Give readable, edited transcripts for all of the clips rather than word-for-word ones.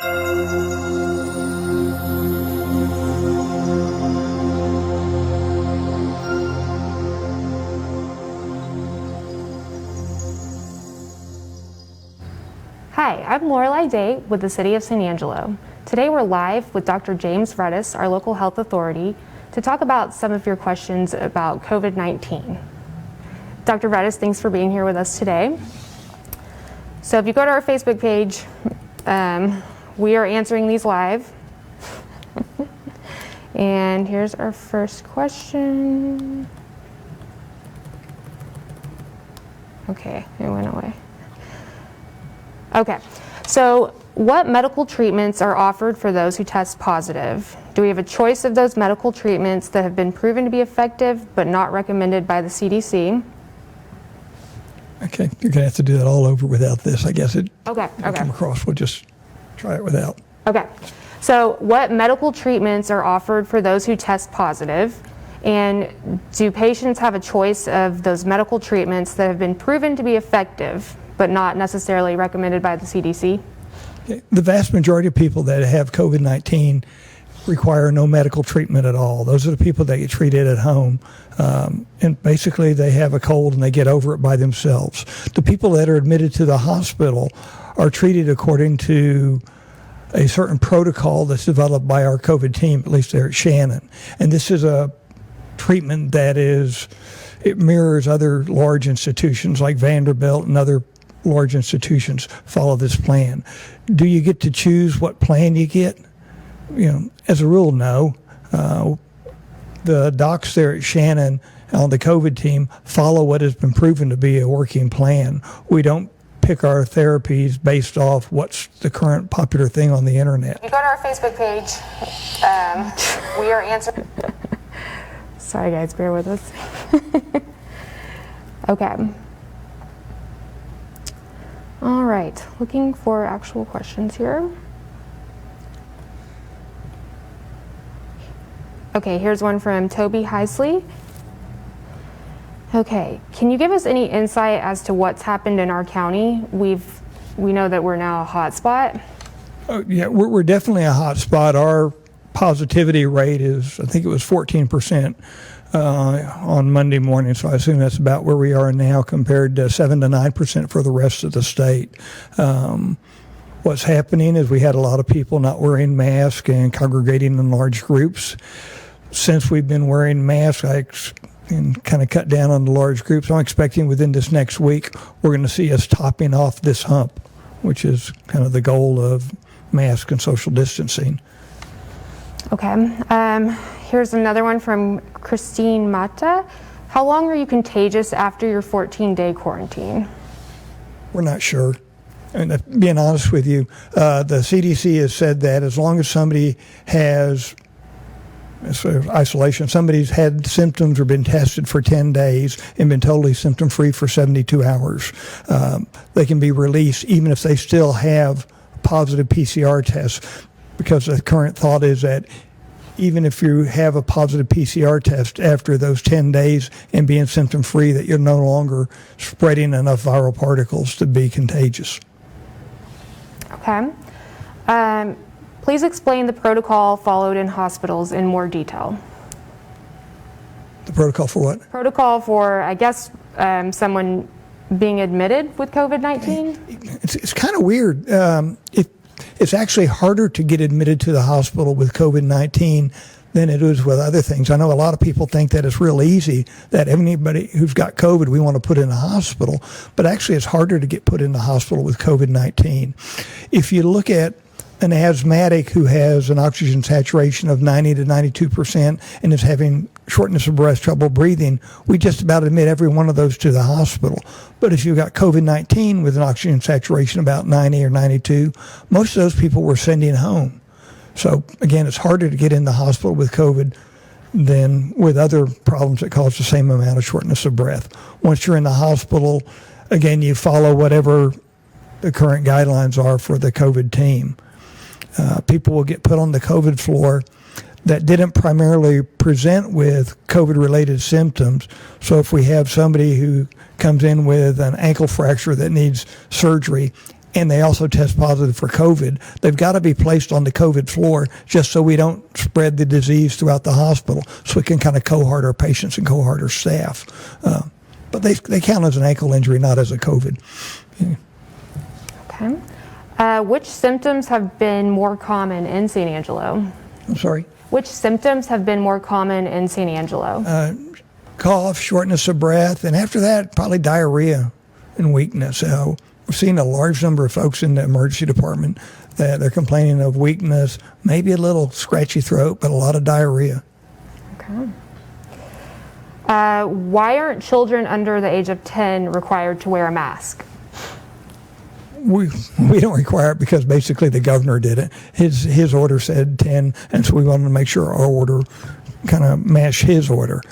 Hi, I'm Lorelei Day with the City of San Angelo. Today we're live with Dr. James Vretis, our local health authority, to talk about some of your questions about COVID-19. Dr. Vretis, thanks for being here with us today. So if you go to our Facebook page, we are answering these live. And here's our first question. Okay, it went away. Okay, so what medical treatments are offered for those who test positive? Do we have a choice of those medical treatments that have been proven to be effective but not recommended by the CDC? Okay, you're going to have to do that all over without this. I guess it come across. We'll just try it without. Okay, so what medical treatments are offered for those who test positive? And do patients have a choice of those medical treatments that have been proven to be effective but not necessarily recommended by the CDC? The vast majority of people that have COVID-19 require no medical treatment at all. Those are the people that get treated at home. And basically they have a cold and they get over it by themselves. The people that are admitted to the hospital are treated according to a certain protocol that's developed by our COVID team, at least there at Shannon. And this is a treatment that it mirrors other large institutions like Vanderbilt and other large institutions follow this plan. Do you get to choose what plan you get? As a rule, no. The docs there at Shannon on the COVID team follow what has been proven to be a working plan. We don't pick our therapies based off what's the current popular thing on the internet. If you go to our Facebook page, we are answering. Sorry guys, bear with us. Okay. All right, looking for actual questions here. Okay, here's one from Toby Heisley. Okay, can you give us any insight as to what's happened in our county? We know that we're now a hot spot. Oh, yeah, we're definitely a hot spot. Our positivity rate is, I think it was 14%. On Monday morning, so I assume that's about where we are now compared to 7 to 9% for the rest of the state. What's happening is we had a lot of people not wearing masks and congregating in large groups. Since we've been wearing masks, and kind of cut down on the large groups, I'm expecting within this next week we're going to see us topping off this hump, which is kind of the goal of mask and social distancing. Okay. Here's another one from Christine Mata. How long are you contagious after your 14-day quarantine? We're not sure. And being honest with you, the CDC has said that as long as somebody has isolation, somebody's had symptoms or been tested for 10 days and been totally symptom-free for 72 hours, they can be released even if they still have positive PCR tests, because the current thought is that even if you have a positive PCR test after those 10 days and being symptom-free, that you're no longer spreading enough viral particles to be contagious. Okay. Please explain the protocol followed in hospitals in more detail. The protocol for what? Protocol for, I guess, someone being admitted with COVID-19? It's kind of weird. It's actually harder to get admitted to the hospital with COVID-19 than it is with other things. I know a lot of people think that it's real easy, that anybody who's got COVID, we want to put in the hospital, but actually it's harder to get put in the hospital with COVID-19. If you look at an asthmatic who has an oxygen saturation of 90 to 92% and is having shortness of breath, trouble breathing, we just about admit every one of those to the hospital. But if you've got COVID-19 with an oxygen saturation about 90 or 92, most of those people we're sending home. So again, it's harder to get in the hospital with COVID than with other problems that cause the same amount of shortness of breath. Once you're in the hospital, again, you follow whatever the current guidelines are for the COVID team. People will get put on the COVID floor that didn't primarily present with COVID-related symptoms. So if we have somebody who comes in with an ankle fracture that needs surgery, and they also test positive for COVID, they've got to be placed on the COVID floor just so we don't spread the disease throughout the hospital, so we can kind of cohort our patients and cohort our staff. But they count as an ankle injury, not as a COVID. Okay. Which symptoms have been more common in San Angelo? I'm sorry? Which symptoms have been more common in San Angelo? Cough, shortness of breath, and after that, probably diarrhea and weakness. We've seen a large number of folks in the emergency department that they're complaining of weakness, maybe a little scratchy throat, but a lot of diarrhea. Okay. Why aren't children under the age of 10 required to wear a mask? We don't require it because basically the governor did it. His order said 10, and so we wanted to make sure our order kind of matched his order.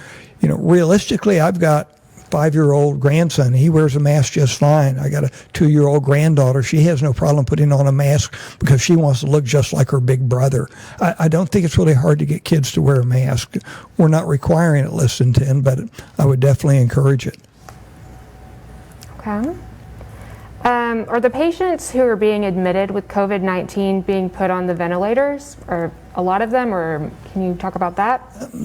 You know, realistically, I've got a 5-year-old grandson. He wears a mask just fine. I got a 2-year-old granddaughter. She has no problem putting on a mask because she wants to look just like her big brother. I don't think it's really hard to get kids to wear a mask. We're not requiring it less than 10, but I would definitely encourage it. Okay. Are the patients who are being admitted with COVID-19 being put on the ventilators, or a lot of them, or can you talk about that?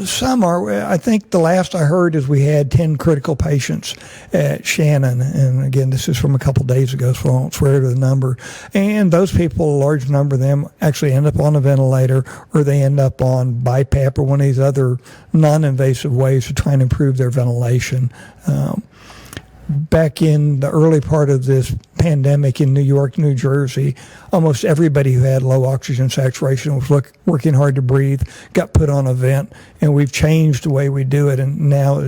Some are. I think the last I heard is we had 10 critical patients at Shannon, and again, this is from a couple days ago, so I won't swear to the number. And those people, a large number of them, actually end up on a ventilator, or they end up on BiPAP or one of these other non-invasive ways to try and improve their ventilation. Back in the early part of this pandemic in New York, New Jersey, almost everybody who had low oxygen saturation was working hard to breathe, got put on a vent, and we've changed the way we do it, and now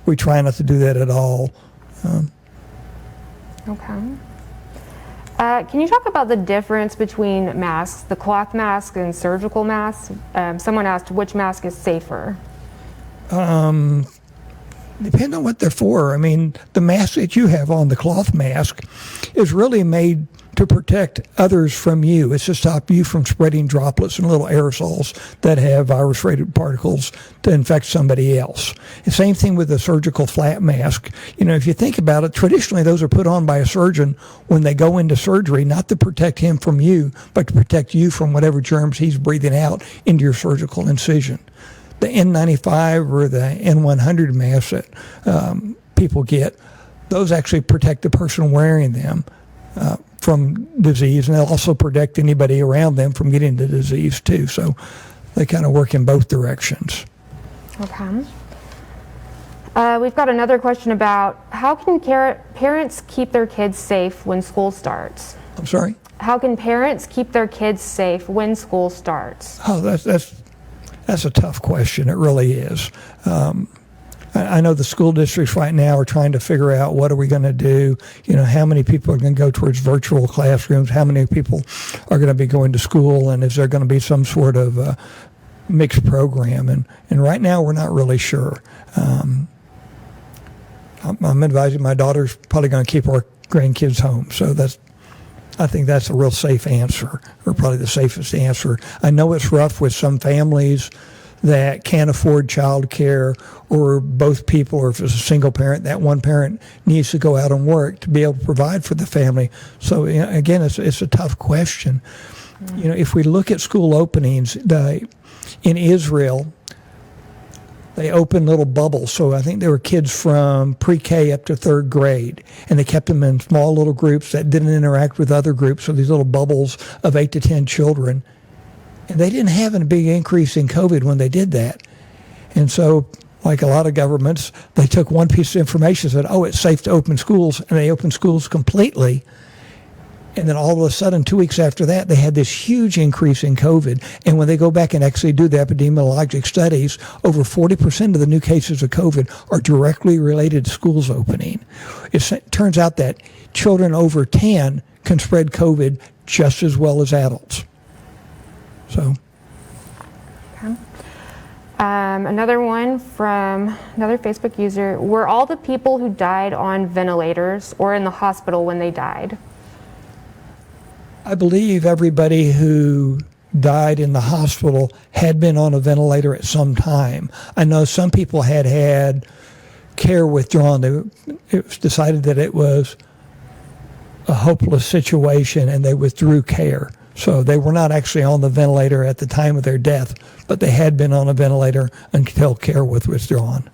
we try not to do that at all. Okay. Can you talk about the difference between masks, the cloth mask and surgical masks? Someone asked which mask is safer. Depends on what they're for. I mean, the mask that you have on, the cloth mask, is really made to protect others from you. It's to stop you from spreading droplets and little aerosols that have virus-related particles to infect somebody else. The same thing with the surgical flat mask. You know, if you think about it, traditionally those are put on by a surgeon when they go into surgery, not to protect him from you, but to protect you from whatever germs he's breathing out into your surgical incision. The N95 or the N100 masks that people get, those actually protect the person wearing them from disease, and they'll also protect anybody around them from getting the disease too. So they kind of work in both directions. Okay. We've got another question about how can parents keep their kids safe when school starts? I'm sorry? How can parents keep their kids safe when school starts? Oh, that's a tough question. It really is. I know the school districts right now are trying to figure out what are we going to do. You know, how many people are going to go towards virtual classrooms? How many people are going to be going to school? And is there going to be some sort of mixed program? And right now we're not really sure. I'm advising my daughter's probably going to keep our grandkids home. So I think that's a real safe answer, or probably the safest answer. I know it's rough with some families that can't afford child care, or both people, or if it's a single parent, that one parent needs to go out and work to be able to provide for the family. So again, it's a tough question. You know, if we look at school openings, in Israel, they opened little bubbles. So I think there were kids from pre-K up to 3rd grade, and they kept them in small little groups that didn't interact with other groups. So these little bubbles of 8 to 10 children. And they didn't have a big increase in COVID when they did that. And so, like a lot of governments, they took one piece of information and said, oh, it's safe to open schools, and they opened schools completely. And then all of a sudden, 2 weeks after that, they had this huge increase in COVID. And when they go back and actually do the epidemiologic studies, over 40% of the new cases of COVID are directly related to schools opening. It turns out that children over 10 can spread COVID just as well as adults. So. Okay. Another one from another Facebook user. Were all the people who died on ventilators or in the hospital when they died? I believe everybody who died in the hospital had been on a ventilator at some time. I know some people had care withdrawn. It was decided that it was a hopeless situation, and they withdrew care. So they were not actually on the ventilator at the time of their death, but they had been on a ventilator until care was withdrawn.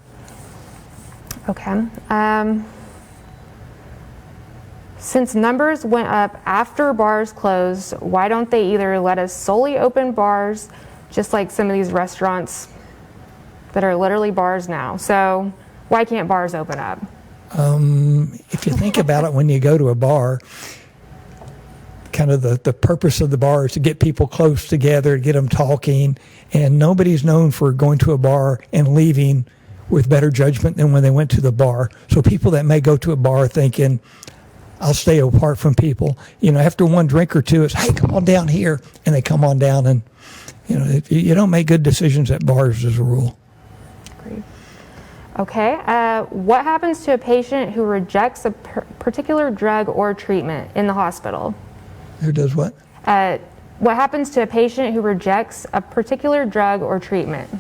Okay. Since numbers went up after bars closed, why don't they either let us solely open bars, just like some of these restaurants that are literally bars now? So why can't bars open up? If you think about it, when you go to a bar, kind of the purpose of the bar is to get people close together, get them talking, and nobody's known for going to a bar and leaving with better judgment than when they went to the bar. So people that may go to a bar thinking, I'll stay apart from people, after one drink or two, it's, hey, come on down here, and they come on down, and you don't make good decisions at bars as a rule. Agreed. Okay, what happens to a patient who rejects a particular drug or treatment in the hospital? Who does what? What happens to a patient who rejects a particular drug or treatment?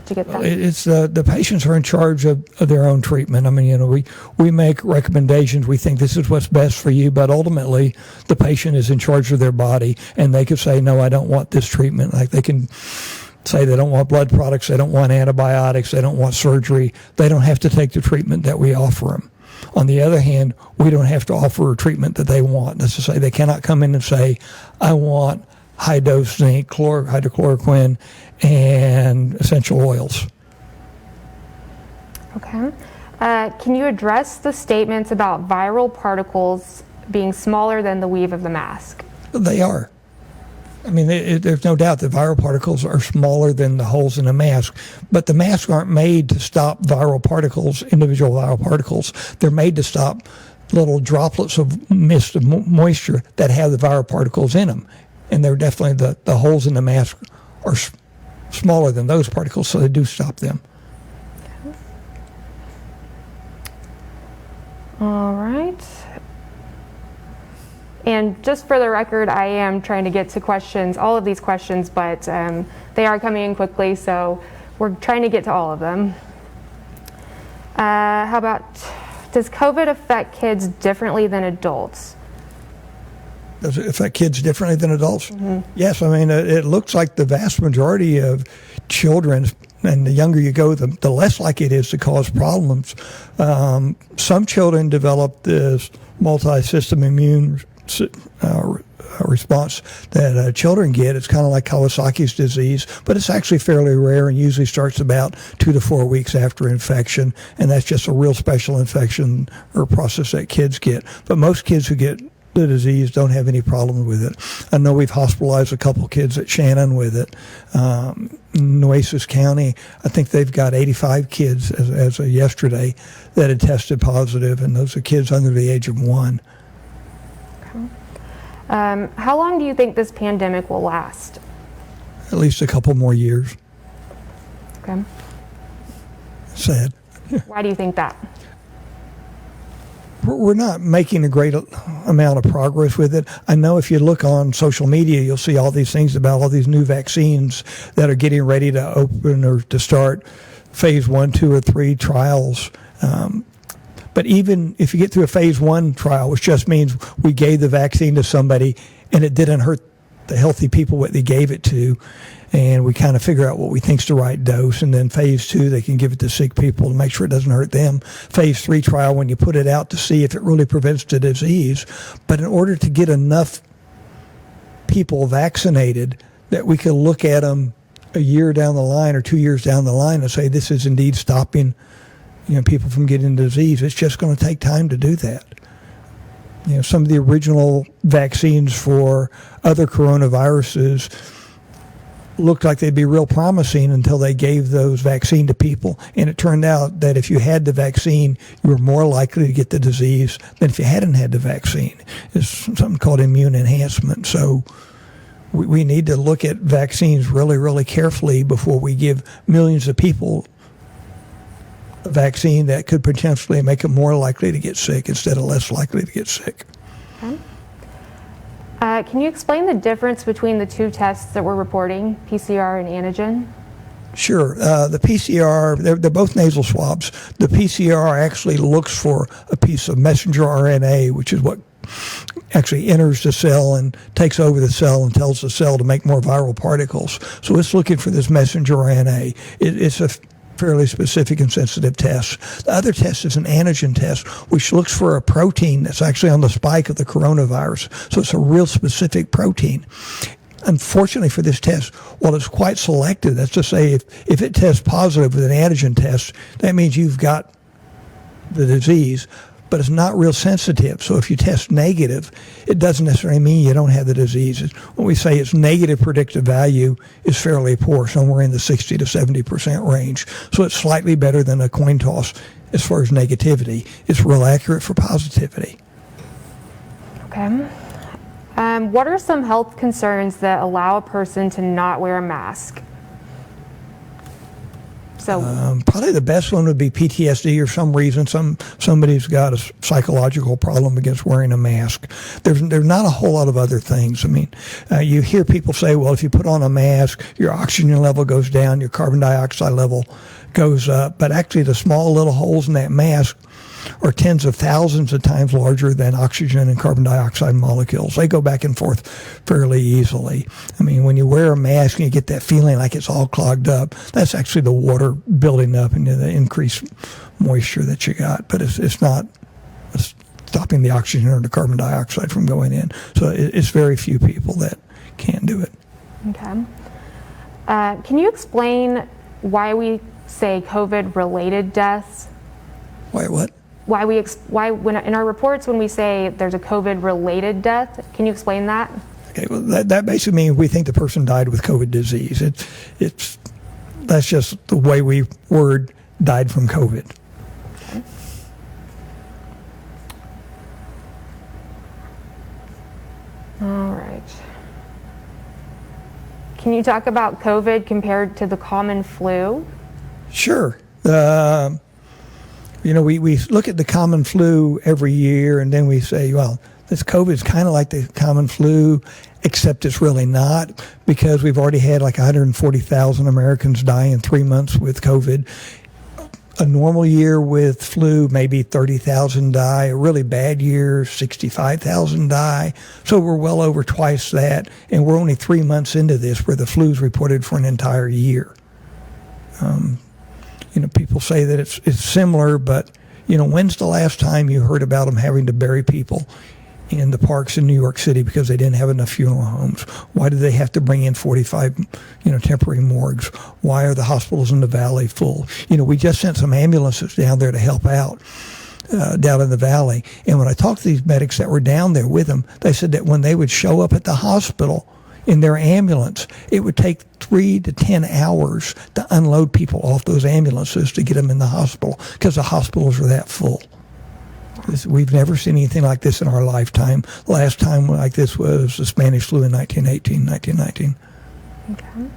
Did you get that? It's the patients are in charge of their own treatment. I mean, we make recommendations. We think this is what's best for you, but ultimately the patient is in charge of their body, and they could say, no, I don't want this treatment. Like they can say they don't want blood products, they don't want antibiotics, they don't want surgery. They don't have to take the treatment that we offer them. On the other hand, we don't have to offer a treatment that they want. That's to say, they cannot come in and say, I want high-dose zinc, hydrochloroquine, and essential oils. Okay. Can you address the statements about viral particles being smaller than the weave of the mask? They are. I mean, there's no doubt that viral particles are smaller than the holes in a mask, but the masks aren't made to stop viral particles, individual viral particles. They're made to stop little droplets of mist, of moisture that have the viral particles in them. And they're definitely, the holes in the mask are smaller than those particles, so they do stop them. All right. And just for the record, I am trying to get to questions, all of these questions, but they are coming in quickly, so we're trying to get to all of them. How about, does COVID affect kids differently than adults? Does it affect kids differently than adults? Mm-hmm. Yes, I mean, it looks like the vast majority of children, and the younger you go, the less likely it is to cause problems. Some children develop this multi-system immune response that children get. It's kind of like Kawasaki's disease, but it's actually fairly rare and usually starts about 2 to 4 weeks after infection, and that's just a real special infection or process that kids get. But most kids who get the disease don't have any problem with it. I know we've hospitalized a couple kids at Shannon with it. Nueces County, I think they've got 85 kids as of yesterday that had tested positive, and those are kids under the age of 1. How long do you think this pandemic will last? At least a couple more years. Okay. Sad. Why do you think that? We're not making a great amount of progress with it. I know if you look on social media, you'll see all these things about all these new vaccines that are getting ready to open or to start phase 1, 2, or 3 trials. But even if you get through a phase 1 trial, which just means we gave the vaccine to somebody and it didn't hurt the healthy people what they gave it to, and we kind of figure out what we think's the right dose, and then phase 2, they can give it to sick people to make sure it doesn't hurt them. Phase 3 trial, when you put it out to see if it really prevents the disease. But in order to get enough people vaccinated that we can look at them a year down the line or 2 years down the line and say this is indeed stopping people from getting the disease, it's just going to take time to do that. Some of the original vaccines for other coronaviruses looked like they'd be real promising until they gave those vaccine to people. And it turned out that if you had the vaccine, you were more likely to get the disease than if you hadn't had the vaccine. It's something called immune enhancement. So we need to look at vaccines really, really carefully before we give millions of people a vaccine that could potentially make them more likely to get sick instead of less likely to get sick. Okay. Can you explain the difference between the two tests that we're reporting, PCR and antigen? Sure. The PCR, they're both nasal swabs. The PCR actually looks for a piece of messenger RNA, which is what actually enters the cell and takes over the cell and tells the cell to make more viral particles. So it's looking for this messenger RNA. It's a fairly specific and sensitive test. The other test is an antigen test, which looks for a protein that's actually on the spike of the coronavirus. So it's a real specific protein. Unfortunately for this test, while it's quite selective, that's to say if it tests positive with an antigen test, that means you've got the disease, but it's not real sensitive. So if you test negative, it doesn't necessarily mean you don't have the disease. When we say its negative predictive value is fairly poor, somewhere in the 60 to 70% range. So it's slightly better than a coin toss as far as negativity. It's real accurate for positivity. Okay. What are some health concerns that allow a person to not wear a mask? So probably the best one would be PTSD or some reason. Somebody's got a psychological problem against wearing a mask. There's not a whole lot of other things. I mean, you hear people say, well, if you put on a mask, your oxygen level goes down, your carbon dioxide level goes up. But actually, the small little holes in that mask are tens of thousands of times larger than oxygen and carbon dioxide molecules. They go back and forth fairly easily. I mean, when you wear a mask and you get that feeling like it's all clogged up, that's actually the water building up and the increased moisture that you got. But it's not stopping the oxygen or the carbon dioxide from going in. So it's very few people that can't do it. Okay. Can you explain why we say COVID-related deaths? Why what? Why when in our reports when we say there's a COVID-related death, can you explain that? Okay, well that basically means we think the person died with COVID disease. That's just the way we word died from COVID. Okay. All right. Can you talk about COVID compared to the common flu? Sure. We look at the common flu every year, and then we say, well, this COVID is kind of like the common flu, except it's really not, because we've already had like 140,000 Americans die in 3 months with COVID. A normal year with flu, maybe 30,000 die. A really bad year, 65,000 die. So we're well over twice that, and we're only 3 months into this where the flu's reported for an entire year. People say that it's similar, but, when's the last time you heard about them having to bury people in the parks in New York City because they didn't have enough funeral homes? Why do they have to bring in 45, temporary morgues? Why are the hospitals in the valley full? We just sent some ambulances down there to help out down in the valley. And when I talked to these medics that were down there with them, they said that when they would show up at the hospital in their ambulance, it would take 3 to 10 hours to unload people off those ambulances to get them in the hospital because the hospitals are that full. We've never seen anything like this in our lifetime. The last time like this was the Spanish flu in 1919. Okay.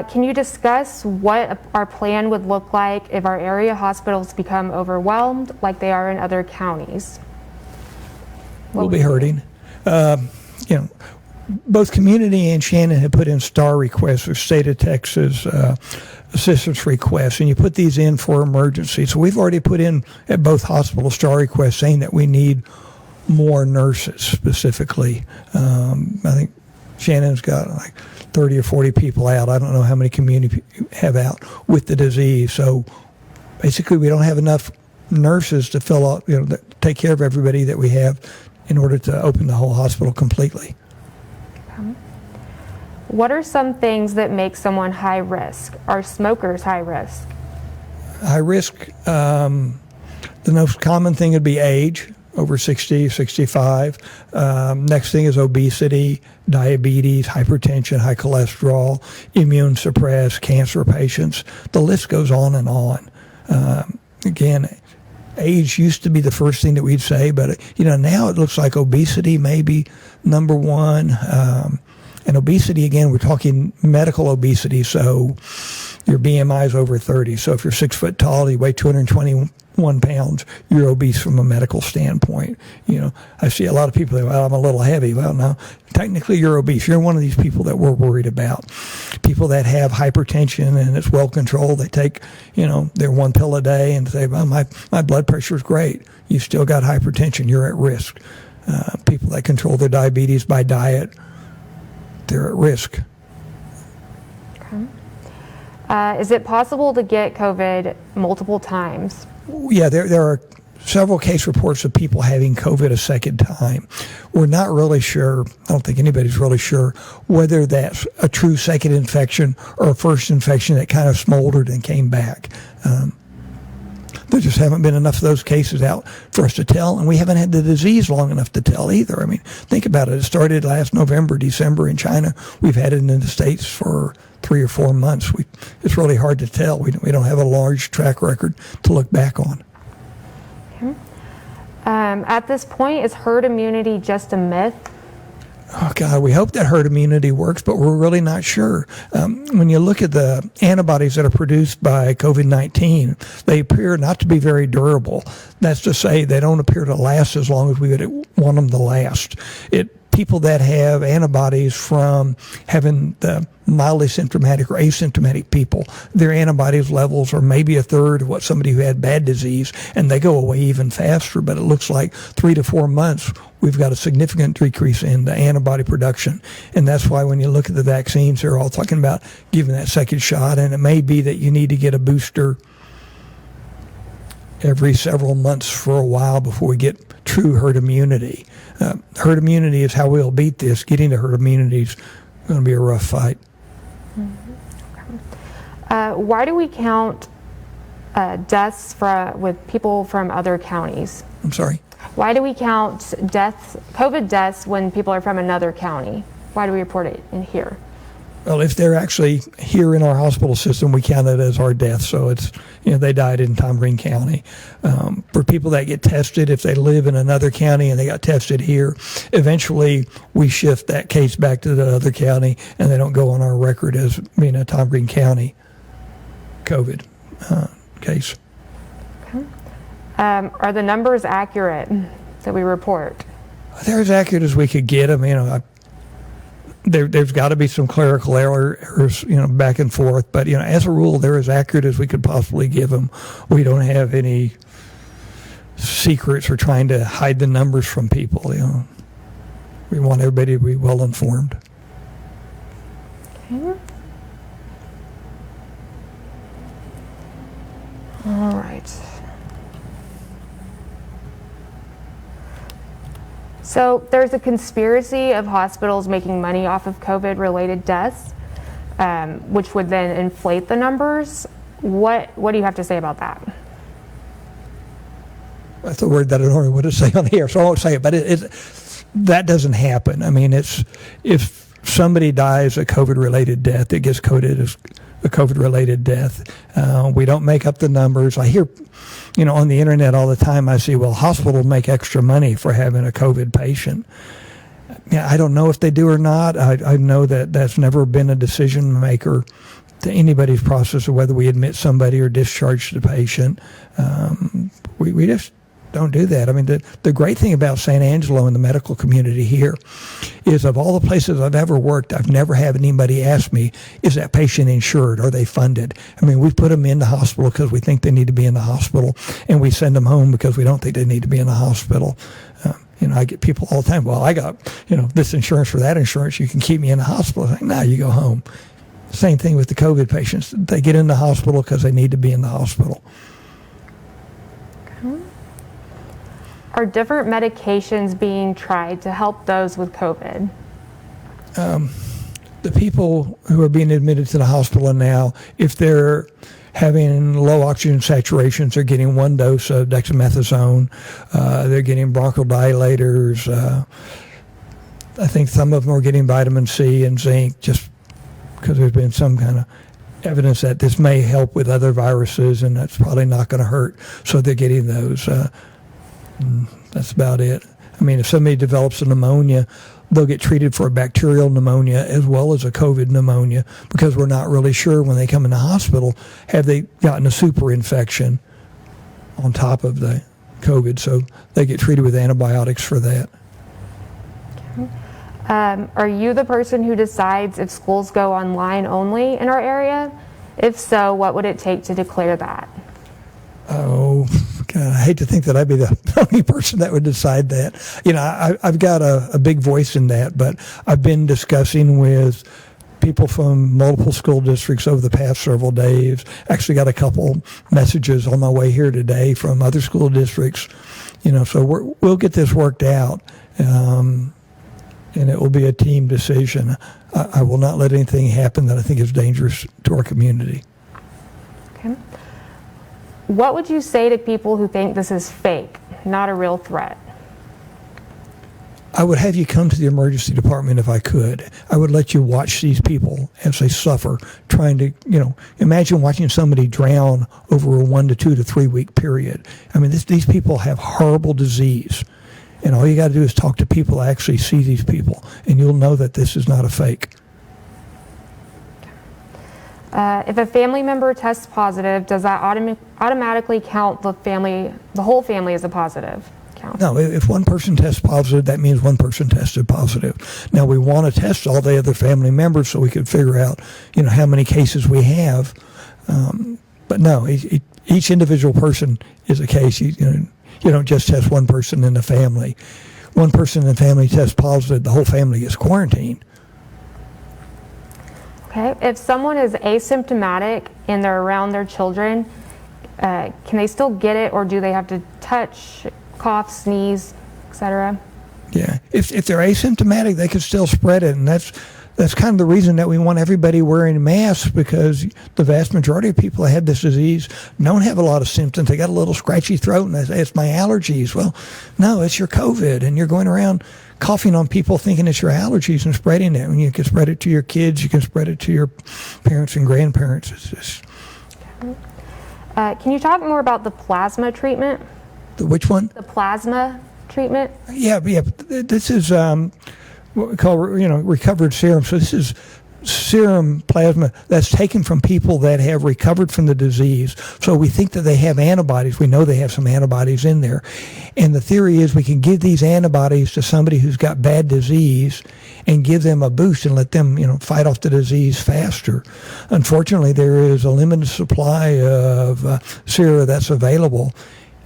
Can you discuss what our plan would look like if our area hospitals become overwhelmed like they are in other counties? We'll be hurting. Both community and Shannon have put in STAR requests, or state of Texas assistance requests, and you put these in for emergency. So we've already put in at both hospitals STAR requests saying that we need more nurses specifically. I think Shannon's got like 30 or 40 people out. I don't know how many community have out with the disease. So basically we don't have enough nurses to fill out, take care of everybody that we have in order to open the whole hospital completely. What are some things that make someone high risk? Are smokers high risk? High risk, the most common thing would be age, over 60, 65. Next thing is obesity, diabetes, hypertension, high cholesterol, immune suppressed, cancer patients. The list goes on and on. Again, age used to be the first thing that we'd say, but now it looks like obesity may be number one. And obesity, again, we're talking medical obesity, so your BMI is over 30. So if you're 6 foot tall, you weigh 221 pounds, you're obese from a medical standpoint. I see a lot of people say, well, I'm a little heavy. Well, no, technically you're obese. You're one of these people that we're worried about. People that have hypertension and it's well controlled, they take, their 1 pill a day and say, well, my blood pressure is great. You've still got hypertension. You're at risk. People that control their diabetes by diet, they're at risk. Is it possible to get COVID multiple times? Yeah, there are several case reports of people having COVID a second time. We're not really sure, I don't think anybody's really sure, whether that's a true second infection or a first infection that kind of smoldered and came back. There just haven't been enough of those cases out for us to tell, and we haven't had the disease long enough to tell either. I mean, think about it. It started last November, December in China. We've had it in the States for 3 or 4 months. It's really hard to tell. We don't have a large track record to look back on. Okay. At this point, is herd immunity just a myth? Oh, God, we hope that herd immunity works, but we're really not sure. When you look at the antibodies that are produced by COVID-19, they appear not to be very durable. That's to say they don't appear to last as long as we would want them to last. People that have antibodies from having the mildly symptomatic or asymptomatic people, their antibodies levels are maybe a third of what somebody who had bad disease, and they go away even faster. But it looks like 3 to 4 months, we've got a significant decrease in the antibody production. And that's why when you look at the vaccines, they're all talking about giving that second shot, and it may be that you need to get a booster every several months for a while before we get true herd immunity. Herd immunity is how we'll beat this. Getting to herd immunity is going to be a rough fight. Why do we count deaths with people from other counties? I'm sorry? Why do we count COVID deaths when people are from another county? Why do we report it in here? Well, if they're actually here in our hospital system, we count it as our death. So it's, they died in Tom Green County. For people that get tested, if they live in another county and they got tested here, eventually we shift that case back to the other county and they don't go on our record as being a Tom Green County COVID case. Okay. Are the numbers accurate that we report? They're as accurate as we could get them. There's got to be some clerical errors, back and forth. But, as a rule, they're as accurate as we could possibly give them. We don't have any secrets or trying to hide the numbers from people. We want everybody to be well informed. Okay. All right. So there's a conspiracy of hospitals making money off of COVID-related deaths, which would then inflate the numbers. What do you have to say about that? That's a word that I don't know what to say on the air, so I won't say it. But that doesn't happen. I mean, if somebody dies a COVID-related death, it gets coded as a COVID-related death. We don't make up the numbers. I hear, on the internet all the time, I see, well, hospitals make extra money for having a COVID patient. Yeah, I don't know if they do or not. I know that that's never been a decision maker to anybody's process of whether we admit somebody or discharge the patient. We just don't do that. I mean, the great thing about San Angelo and the medical community here is of all the places I've ever worked, I've never had anybody ask me, is that patient insured? Are they funded? I mean, we put them in the hospital because we think they need to be in the hospital, and we send them home because we don't think they need to be in the hospital. I get people all the time, well, I got, this insurance or that insurance, you can keep me in the hospital. I'm like, no, you go home. Same thing with the COVID patients. They get in the hospital because they need to be in the hospital. Okay. Are different medications being tried to help those with COVID? The people who are being admitted to the hospital now, if they're having low oxygen saturations, they're getting 1 dose of dexamethasone. They're getting bronchodilators. I think some of them are getting vitamin C and zinc just because there's been some kind of evidence that this may help with other viruses, and that's probably not going to hurt. So they're getting those. That's about it. I mean, if somebody develops a pneumonia, they'll get treated for a bacterial pneumonia as well as a COVID pneumonia, because we're not really sure when they come in the hospital, have they gotten a super infection on top of the COVID. So they get treated with antibiotics for that. Okay. Are you the person who decides if schools go online only in our area? If so, what would it take to declare that? Oh, I hate to think that I'd be the only person that would decide that. I've got a big voice in that, but I've been discussing with people from multiple school districts over the past several days. Actually got a couple messages on my way here today from other school districts. So we'll get this worked out, and it will be a team decision. I will not let anything happen that I think is dangerous to our community. Okay. What would you say to people who think this is fake, not a real threat? I would have you come to the emergency department if I could. I would let you watch these people as they suffer, trying to, imagine watching somebody drown over a 1 to 2 to 3 week period. I mean, these people have horrible disease. And all you got to do is talk to people that actually see these people, and you'll know that this is not a fake. If a family member tests positive, does that automatically count the whole family as a positive count? No, if one person tests positive, that means one person tested positive. Now, we want to test all the other family members so we can figure out, how many cases we have. But no, each individual person is a case. You don't just test one person in the family. One person in the family tests positive, the whole family is quarantined. Okay. If someone is asymptomatic and they're around their children, can they still get it, or do they have to touch, cough, sneeze, etc.? Yeah. If they're asymptomatic, they can still spread it, and that's kind of the reason that we want everybody wearing masks, because the vast majority of people that have this disease don't have a lot of symptoms. They got a little scratchy throat, and they say, it's my allergies. Well, no, it's your COVID, and you're going around coughing on people thinking it's your allergies and spreading it. And you can spread it to your kids, you can spread it to your parents and grandparents. Can you talk more about the plasma treatment? Which one? The plasma treatment? Yeah. This is what we call, recovered serum. So this is serum plasma that's taken from people that have recovered from the disease. So we think that they have antibodies. We know they have some antibodies in there. And the theory is we can give these antibodies to somebody who's got bad disease and give them a boost and let them, fight off the disease faster. Unfortunately, there is a limited supply of serum that's available.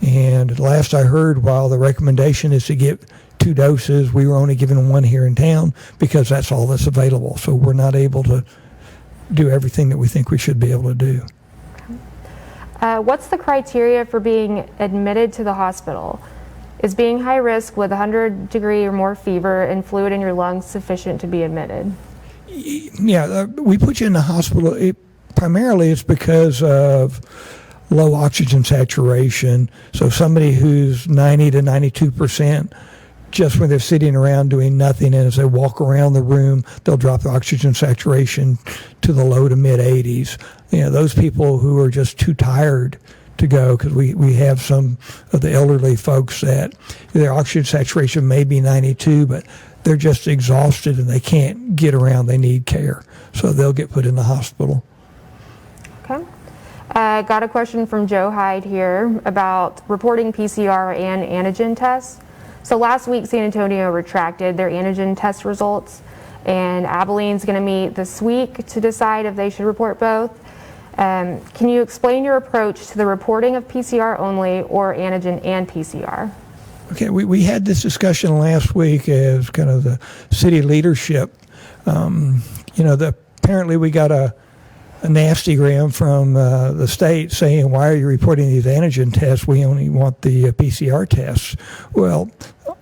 And last I heard, while the recommendation is to get 2 doses, we were only given 1 here in town because that's all that's available. So we're not able to do everything that we think we should be able to do. What's the criteria for being admitted to the hospital? Is being high risk with 100-degree or more fever and fluid in your lungs sufficient to be admitted? Yeah, we put you in the hospital. Primarily it's because of low oxygen saturation. So somebody who's 90 to 92%, just when they're sitting around doing nothing, and as they walk around the room, they'll drop the oxygen saturation to the low to mid 80s. Those people who are just too tired to go, because we have some of the elderly folks that their oxygen saturation may be 92, but they're just exhausted and they can't get around. They need care. So they'll get put in the hospital. Okay. Got a question from Joe Hyde here about reporting PCR and antigen tests. So last week, San Antonio retracted their antigen test results, and Abilene's going to meet this week to decide if they should report both. Can you explain your approach to the reporting of PCR only or antigen and PCR? Okay, we had this discussion last week as kind of the city leadership. Apparently we got a nastygram from the state saying, why are you reporting these antigen tests? We only want the PCR tests. Well,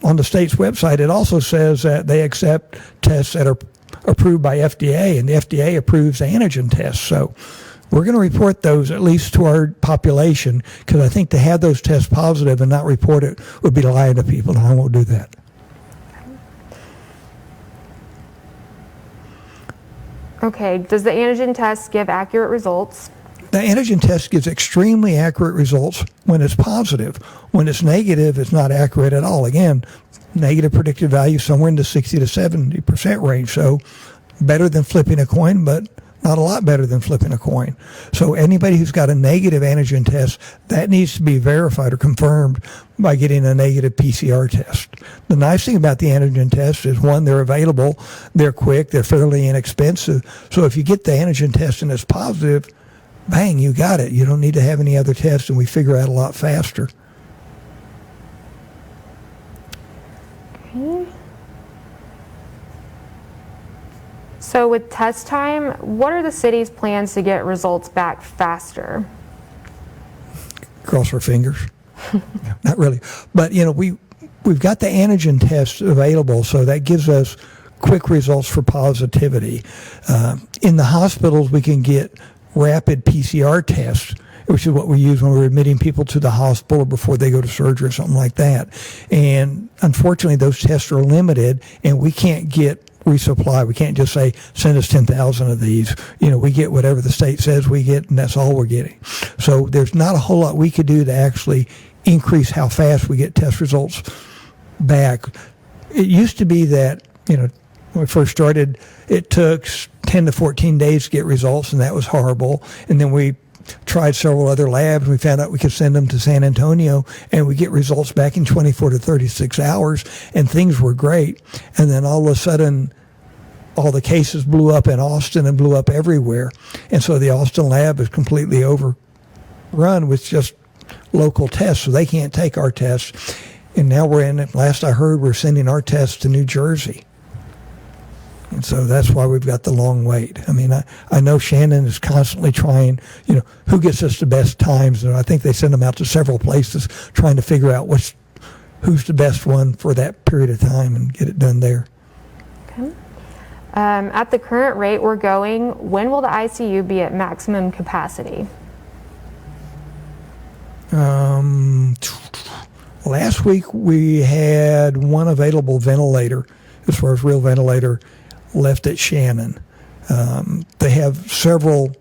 on the state's website, it also says that they accept tests that are approved by FDA, and the FDA approves antigen tests. So we're going to report those at least to our population, because I think to have those tests positive and not report it would be lying to people, and I won't do that. Okay, does the antigen test give accurate results? The antigen test gives extremely accurate results when it's positive. When it's negative, it's not accurate at all. Again, negative predicted value somewhere in the 60 to 70% range. So better than flipping a coin, but not a lot better than flipping a coin. So anybody who's got a negative antigen test, that needs to be verified or confirmed by getting a negative PCR test. The nice thing about the antigen test is, one, they're available, they're quick, they're fairly inexpensive. So if you get the antigen test and it's positive, bang, you got it. You don't need to have any other tests, and we figure out a lot faster. So with test time, what are the city's plans to get results back faster? Cross our fingers. Not really. But, we've got the antigen tests available, so that gives us quick results for positivity. In the hospitals, we can get rapid PCR tests, which is what we use when we're admitting people to the hospital before they go to surgery or something like that. And unfortunately, those tests are limited, and we can't get resupply. We can't just say, send us 10,000 of these. We get whatever the state says we get, and that's all we're getting. So there's not a whole lot we could do to actually increase how fast we get test results back. It used to be that, when we first started, it took 10 to 14 days to get results, and that was horrible. And then we tried several other labs. We found out we could send them to San Antonio, and we get results back in 24 to 36 hours, and things were great. And then all of a sudden, all the cases blew up in Austin and blew up everywhere. And so the Austin lab is completely overrun with just local tests, so they can't take our tests. And now last I heard, we're sending our tests to New Jersey. And so that's why we've got the long wait. I mean, I know Shannon is constantly trying, who gets us the best times. And I think they send them out to several places trying to figure out who's the best one for that period of time and get it done there. Okay. At the current rate we're going, when will the ICU be at maximum capacity? Last week we had one available ventilator, as far as real ventilator, left at Shannon. They have several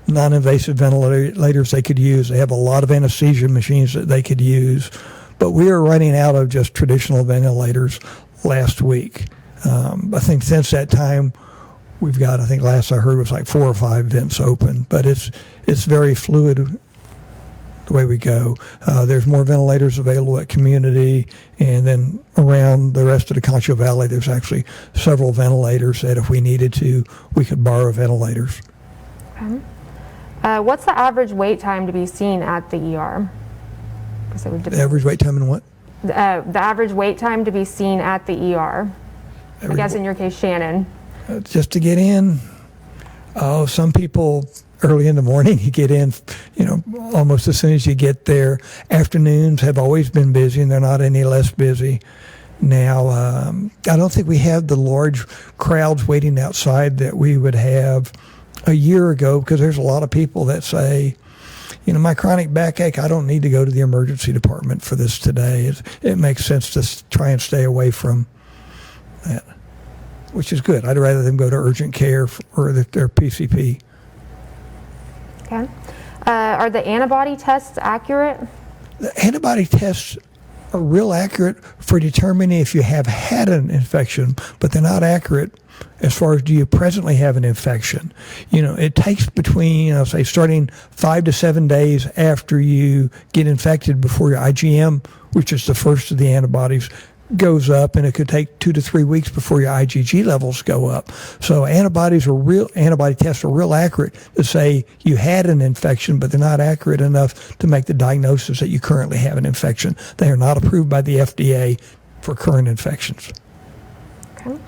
non-invasive ventilators they could use. They have a lot of anesthesia machines that they could use, but we are running out of just traditional ventilators last week. I think since that time we've got, I think last I heard was like 4 or 5 vents open, but it's very fluid the way we go. There's more ventilators available at community, and then around the rest of the Concho Valley, there's actually several ventilators that if we needed to, we could borrow ventilators. Okay. What's the average wait time to be seen at the ER? The average wait time in what? The average wait time to be seen at the ER. I guess in your case, Shannon. Just to get in. Oh, some people early in the morning, you get in, almost as soon as you get there. Afternoons have always been busy, and they're not any less busy now. I don't think we have the large crowds waiting outside that we would have a year ago, because there's a lot of people that say, my chronic backache, I don't need to go to the emergency department for this today. It makes sense to try and stay away from that, which is good. I'd rather them go to urgent care or their PCP. Okay. Are the antibody tests accurate? The antibody tests are real accurate for determining if you have had an infection, but they're not accurate as far as do you presently have an infection. It takes between, say, starting 5 to 7 days after you get infected before your IgM, which is the first of the antibodies, goes up, and it could take 2 to 3 weeks before your IgG levels go up. So antibody tests are real accurate to say you had an infection, but they're not accurate enough to make the diagnosis that you currently have an infection. They are not approved by the FDA for current infections. Okay.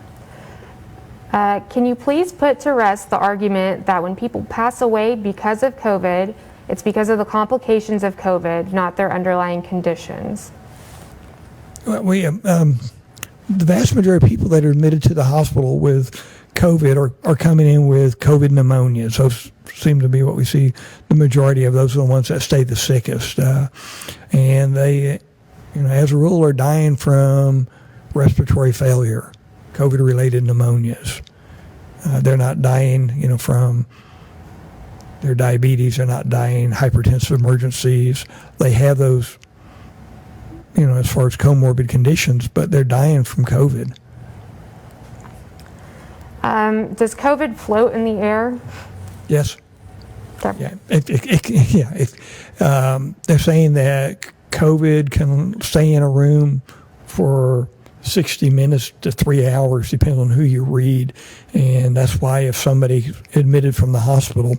Can you please put to rest the argument that when people pass away because of COVID, it's because of the complications of COVID, not their underlying conditions? Well, the vast majority of people that are admitted to the hospital with COVID are coming in with COVID pneumonia. Those seem to be what we see. The majority of those are the ones that stay the sickest. And they, as a rule, are dying from respiratory failure, COVID-related pneumonias. They're not dying, from their diabetes. They're not dying hypertensive emergencies. They have those, as far as comorbid conditions, but they're dying from COVID. Does COVID float in the air? Yes. Okay. Yeah. They're saying that COVID can stay in a room for 60 minutes to 3 hours, depending on who you read. And that's why if somebody admitted from the hospital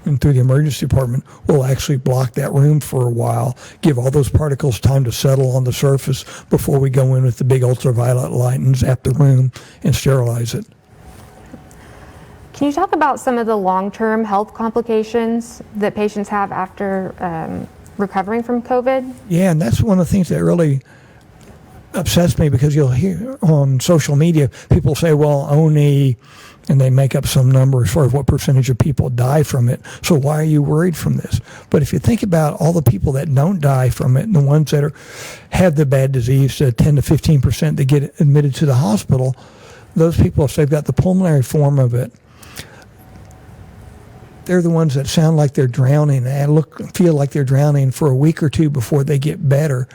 and through the emergency department, we'll actually block that room for a while, give all those particles time to settle on the surface before we go in with the big ultraviolet light and zap the room and sterilize it. Can you talk about some of the long-term health complications that patients have after recovering from COVID? Yeah, and that's one of the things that really upsets me, because you'll hear on social media people say, well, only, and they make up some number as far as what percentage of people die from it. So why are you worried from this? But if you think about all the people that don't die from it, and the ones that have the bad disease, 10 to 15% that get admitted to the hospital, those people, if they've got the pulmonary form of it, they're the ones that sound like they're drowning and feel like they're drowning for a week or two before they get better,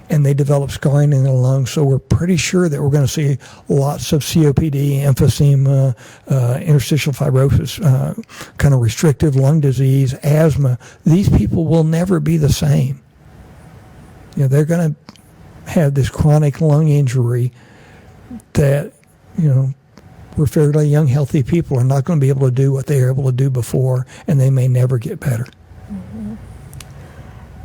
and they develop scarring in their lungs. So we're pretty sure that we're going to see lots of COPD, emphysema, interstitial fibrosis, kind of restrictive lung disease, asthma. These people will never be the same. They're going to have this chronic lung injury that, we're fairly young, healthy people are not going to be able to do what they were able to do before, and they may never get better.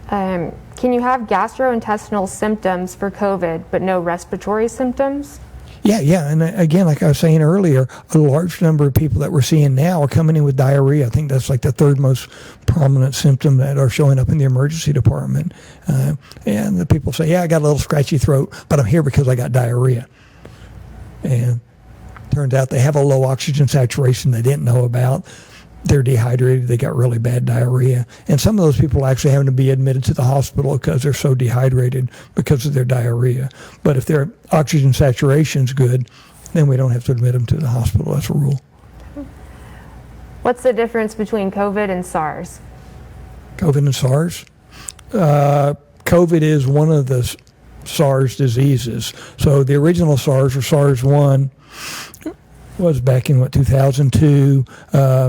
Mm-hmm. Can you have gastrointestinal symptoms for COVID, but no respiratory symptoms? Yeah. And again, like I was saying earlier, a large number of people that we're seeing now are coming in with diarrhea. I think that's like the third most prominent symptom that are showing up in the emergency department. And the people say, yeah, I got a little scratchy throat, but I'm here because I got diarrhea. And turns out they have a low oxygen saturation they didn't know about. They're dehydrated, they got really bad diarrhea. And some of those people actually having to be admitted to the hospital because they're so dehydrated because of their diarrhea. But if their oxygen saturation's good, then we don't have to admit them to the hospital. That's a rule. What's the difference between COVID and SARS? COVID and SARS? COVID is one of the SARS diseases. So the original SARS, or SARS-1, was back in 2002.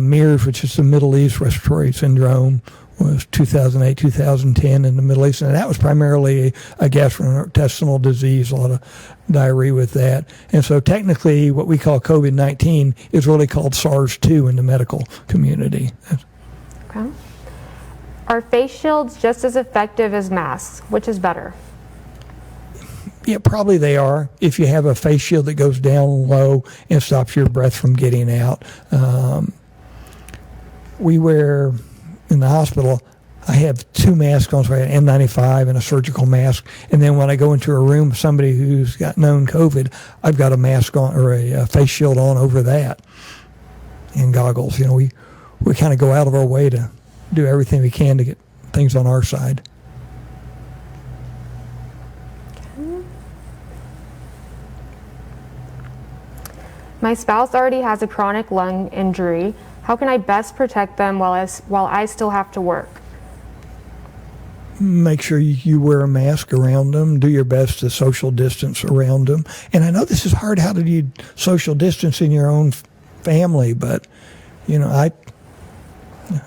MERS, which is the Middle East Respiratory Syndrome, was 2008, 2010 in the Middle East, and that was primarily a gastrointestinal disease, a lot of diarrhea with that. And so technically what we call COVID-19 is really called SARS-2 in the medical community. Okay. Are face shields just as effective as masks? Which is better? Yeah, probably they are. If you have a face shield that goes down low and stops your breath from getting out. We wear, in the hospital, I have two masks on, so I have an N95 and a surgical mask. And then when I go into a room with somebody who's got known COVID, I've got a mask on, or a face shield on over that, and goggles. We kind of go out of our way to do everything we can to get things on our side. My spouse already has a chronic lung injury. How can I best protect them while I still have to work? Make sure you wear a mask around them. Do your best to social distance around them. And I know this is hard. How do you social distance in your own family? But,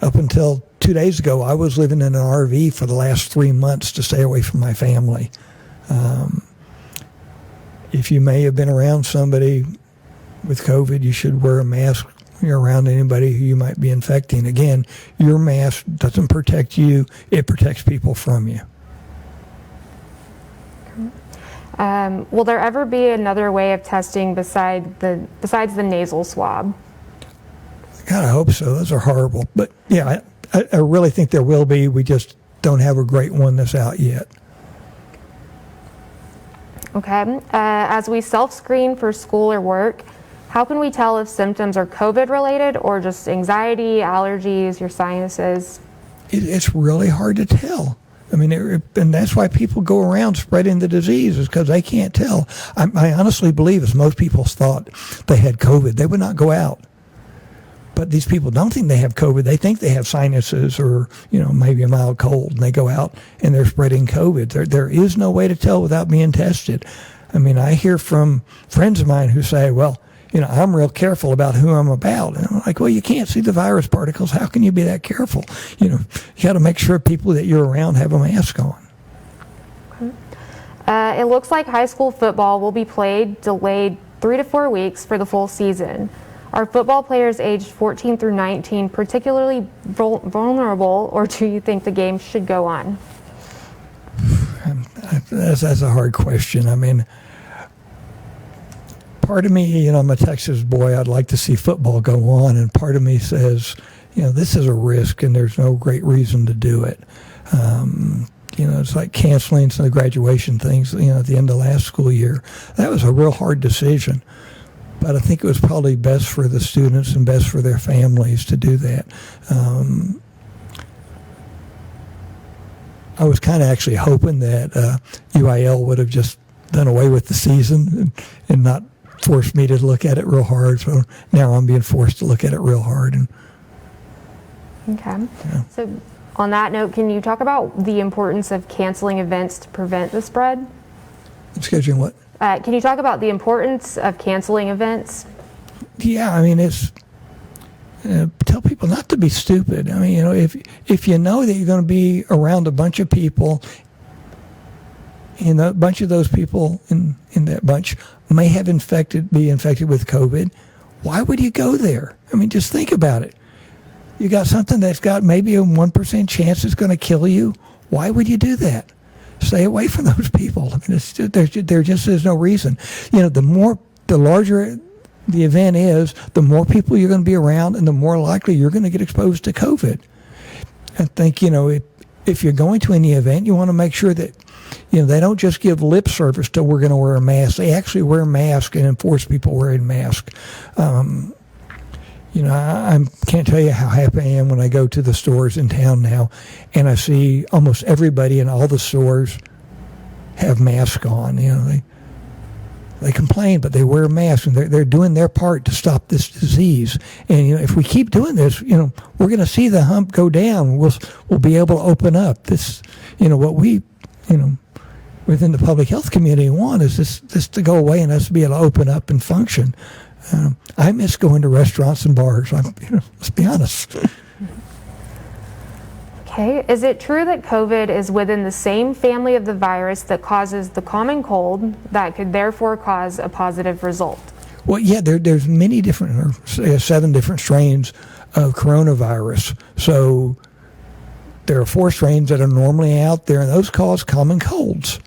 up until 2 days ago, I was living in an RV for the last 3 months to stay away from my family. If you may have been around somebody with COVID, you should wear a mask around anybody who you might be infecting. Again, your mask doesn't protect you, it protects people from you. Will there ever be another way of testing besides the nasal swab? I kind of hope so. Those are horrible. But yeah, I really think there will be. We just don't have a great one that's out yet. Okay. As we self-screen for school or work, how can we tell if symptoms are COVID related or just anxiety, allergies, your sinuses? It's really hard to tell. I mean, and that's why people go around spreading the disease, is because they can't tell. I honestly believe, as most people thought they had COVID, they would not go out. But these people don't think they have COVID. They think they have sinuses or, maybe a mild cold, and they go out and they're spreading COVID. There is no way to tell without being tested. I mean, I hear from friends of mine who say, well, I'm real careful about who I'm about. And I'm like, well, you can't see the virus particles. How can you be that careful? You got to make sure people that you're around have a mask on. Okay. It looks like high school football will be delayed 3 to 4 weeks for the full season. Are football players aged 14 through 19 particularly vulnerable, or do you think the game should go on? That's a hard question. I mean, part of me, I'm a Texas boy. I'd like to see football go on, and part of me says, this is a risk, and there's no great reason to do it. It's like canceling some of the graduation things, at the end of last school year. That was a real hard decision. But I think it was probably best for the students and best for their families to do that. I was kind of actually hoping that UIL would have just done away with the season and not forced me to look at it real hard. So now I'm being forced to look at it real hard. Okay. Yeah. So on that note, can you talk about the importance of canceling events to prevent the spread? Scheduling what? Can you talk about the importance of canceling events? Yeah, it's tell people not to be stupid. If you know that you're going to be around a bunch of people, and a bunch of those people in that bunch may have be infected with COVID, why would you go there? Just think about it. You got something that's got maybe a 1% chance it's going to kill you. Why would you do that? Stay away from those people. There just is no reason. The larger the event is, the more people you're going to be around, and the more likely you're going to get exposed to COVID. I think, if you're going to any event, you want to make sure that, they don't just give lip service to we're going to wear a mask. They actually wear masks and enforce people wearing masks. I can't tell you how happy I am when I go to the stores in town now, and I see almost everybody in all the stores have masks on. They complain, but they wear masks, and they're doing their part to stop this disease. And if we keep doing this, we're going to see the hump go down. We'll be able to open up. This, what we, within the public health community want is this to go away and us to be able to open up and function. I miss going to restaurants and bars. Let's be honest. Okay. Is it true that COVID is within the same family of the virus that causes the common cold that could therefore cause a positive result? Well, yeah, there's many different, 7 different strains of coronavirus. So there are 4 strains that are normally out there, and those cause common colds.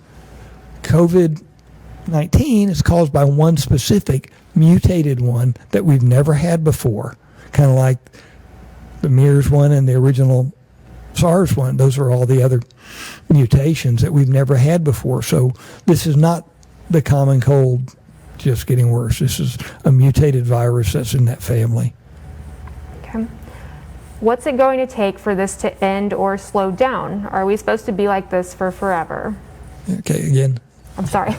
COVID-19 is caused by one specific mutated one that we've never had before, kind of like the MERS one and the original SARS one. Those are all the other mutations that we've never had before. So this is not the common cold just getting worse. This is a mutated virus that's in that family. Okay. What's it going to take for this to end or slow down? Are we supposed to be like this for forever? Okay, again. I'm sorry.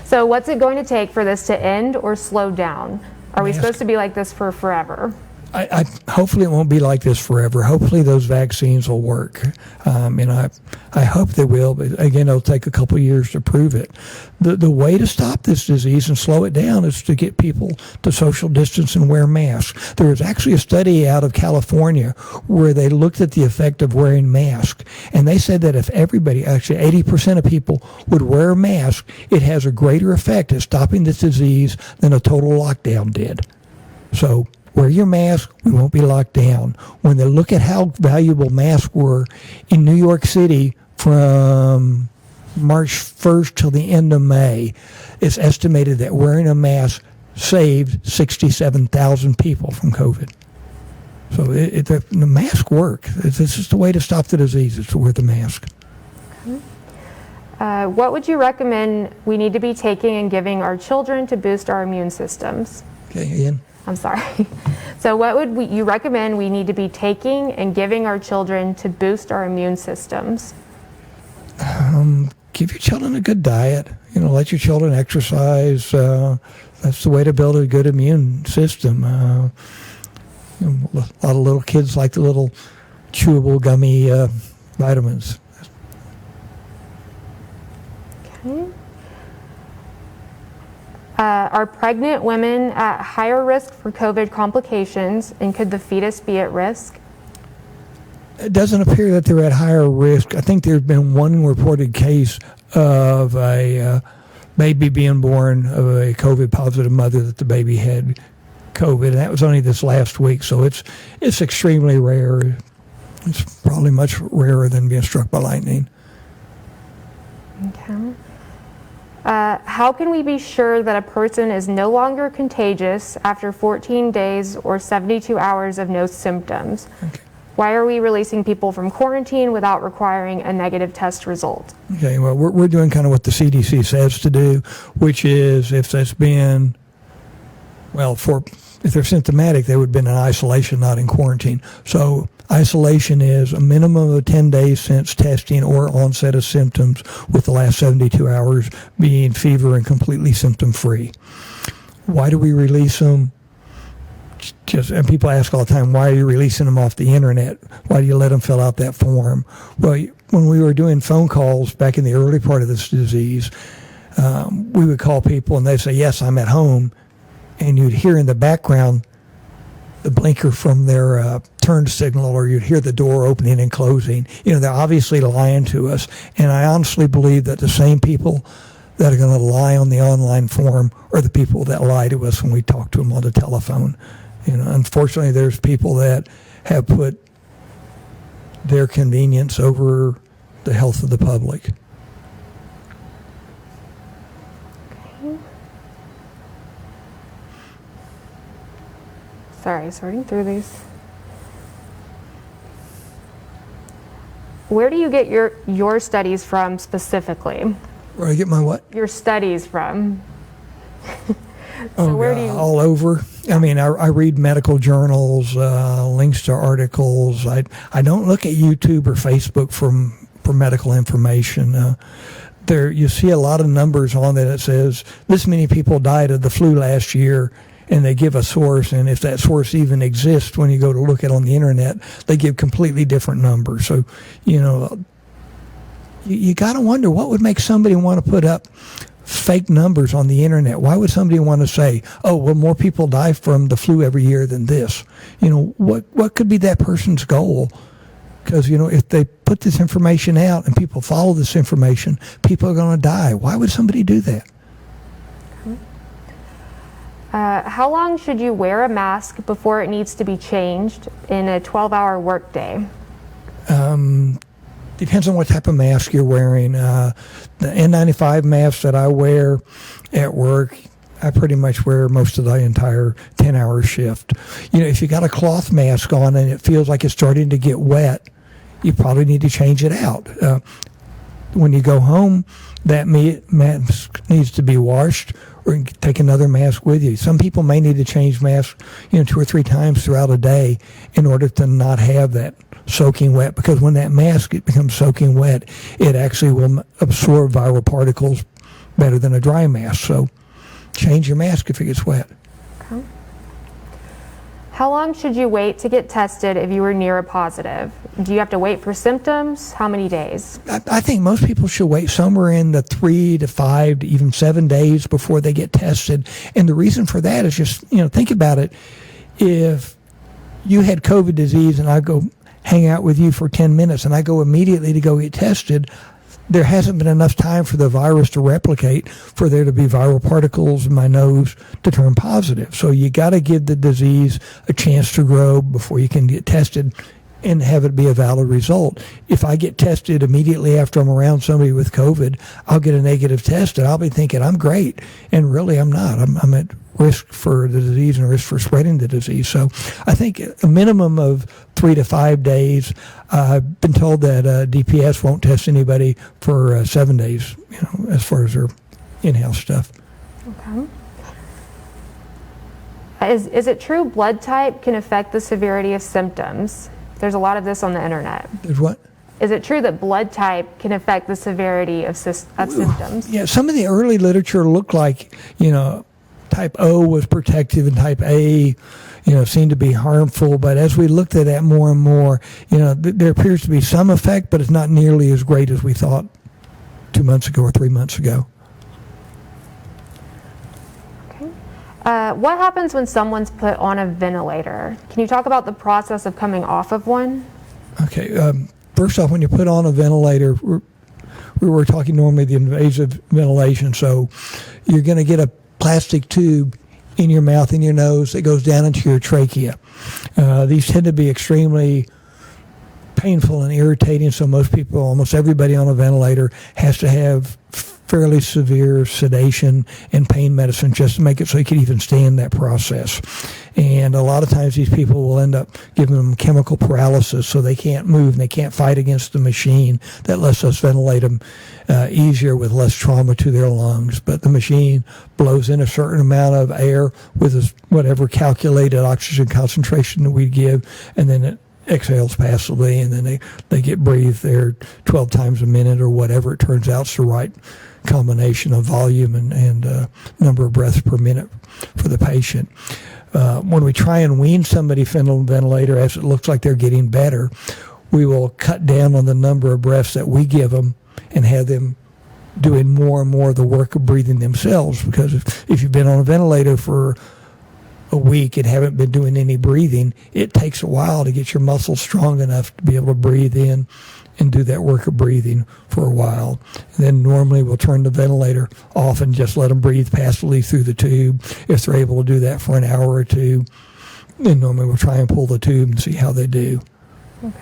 So what's it going to take for this to end or slow down? Are we supposed to be like this for forever? I hopefully it won't be like this forever. Hopefully those vaccines will work. And I hope they will, but again, it'll take a couple of years to prove it. The way to stop this disease and slow it down is to get people to social distance and wear masks. There was actually a study out of California where they looked at the effect of wearing masks, and they said that if everybody, actually 80% of people, would wear a mask, it has a greater effect at stopping this disease than a total lockdown did. So wear your mask, we won't be locked down. When they look at how valuable masks were in New York City from March 1st till the end of May, it's estimated that wearing a mask saved 67,000 people from COVID. So the mask work. It's just the way to stop the disease, is to wear the mask. What would you recommend we need to be taking and giving our children to boost our immune systems? Okay, Ian. I'm sorry. So what would you recommend we need to be taking and giving our children to boost our immune systems? Give your children a good diet. Let your children exercise. That's the way to build a good immune system. A lot of little kids like the little chewable gummy vitamins. Okay. Are pregnant women at higher risk for COVID complications, and could the fetus be at risk? It doesn't appear that they're at higher risk. I think there's been one reported case of a baby being born of a COVID positive mother that the baby had COVID, and that was only this last week. So it's extremely rare. It's probably much rarer than being struck by lightning. Okay. How can we be sure that a person is no longer contagious after 14 days or 72 hours of no symptoms? Okay. Why are we releasing people from quarantine without requiring a negative test result? Okay, well, we're doing kind of what the CDC says to do, which is if that's been, if they're symptomatic, they would have been in isolation, not in quarantine. So isolation is a minimum of 10 days since testing or onset of symptoms, with the last 72 hours being fever and completely symptom-free. Why do we release them? And people ask all the time, why are you releasing them off the internet? Why do you let them fill out that form? Well, when we were doing phone calls back in the early part of this disease, we would call people and they'd say, yes, I'm at home. And you'd hear in the background the blinker from their turn signal, or you'd hear the door opening and closing. They're obviously lying to us. And I honestly believe that the same people that are going to lie on the online form are the people that lie to us when we talk to them on the telephone. Unfortunately, there's people that have put their convenience over the health of the public. Okay. Sorry, sorting through these. Where do you get your studies from specifically? Where I get my what? Your studies from. Where do you... all over. I mean, I read medical journals, links to articles. I don't look at YouTube or Facebook for medical information. There, you see a lot of numbers on there that says this many people died of the flu last year, and they give a source, and if that source even exists, when you go to look at it on the internet, they give completely different numbers. So, you got to wonder what would make somebody want to put up fake numbers on the internet. Why would somebody want to say, oh, well, more people die from the flu every year than this? What could be that person's goal? Because, if they put this information out and people follow this information, people are going to die. Why would somebody do that? How long should you wear a mask before it needs to be changed in a 12-hour workday? Depends on what type of mask you're wearing. The N95 mask that I wear at work, I pretty much wear most of the entire 10-hour shift. If you got a cloth mask on and it feels like it's starting to get wet, you probably need to change it out. When you go home, that mask needs to be washed, or take another mask with you. Some people may need to change masks, 2 or 3 times throughout a day in order to not have that soaking wet, because when that mask becomes soaking wet, it actually will absorb viral particles better than a dry mask. So change your mask if it gets wet. Okay. How long should you wait to get tested if you were near a positive? Do you have to wait for symptoms? How many days? I think most people should wait somewhere in the 3 to 5 to even 7 days before they get tested. And the reason for that is just, think about it. If you had COVID disease and I go hang out with you for 10 minutes and I go immediately to go get tested, there hasn't been enough time for the virus to replicate for there to be viral particles in my nose to turn positive. So you got to give the disease a chance to grow before you can get tested and have it be a valid result. If I get tested immediately after I'm around somebody with COVID, I'll get a negative test and I'll be thinking I'm great, and really I'm not. I'm at risk for the disease and risk for spreading the disease. So I think a minimum of 3 to 5 days. I've been told that DPS won't test anybody for 7 days, as far as their in-house stuff. Okay. Is it true blood type can affect the severity of symptoms? There's a lot of this on the internet. There's what? Is it true that blood type can affect the severity of symptoms? Yeah, some of the early literature looked like, type O was protective and type A, seemed to be harmful. But as we looked at that more and more, there appears to be some effect, but it's not nearly as great as we thought 2 months ago or 3 months ago. Okay. What happens when someone's put on a ventilator? Can you talk about the process of coming off of one? Okay. First off, when you put on a ventilator, we were talking normally the invasive ventilation, so you're going to get a plastic tube in your mouth and your nose that goes down into your trachea. These tend to be extremely painful and irritating, so most people, almost everybody on a ventilator, has to have fairly severe sedation and pain medicine just to make it so he could even stand that process. And a lot of times these people will end up giving them chemical paralysis so they can't move and they can't fight against the machine that lets us ventilate them easier with less trauma to their lungs. But the machine blows in a certain amount of air with whatever calculated oxygen concentration that we give, and then it exhales passively, and then they get breathed there 12 times a minute or whatever it turns out is the right combination of volume and number of breaths per minute for the patient. When we try and wean somebody from a ventilator as it looks like they're getting better, we will cut down on the number of breaths that we give them and have them doing more and more of the work of breathing themselves, because if you've been on a ventilator for a week and haven't been doing any breathing, it takes a while to get your muscles strong enough to be able to breathe in and do that work of breathing for a while. And then normally we'll turn the ventilator off and just let them breathe passively through the tube. If they're able to do that for an hour or two, then normally we'll try and pull the tube and see how they do. Okay.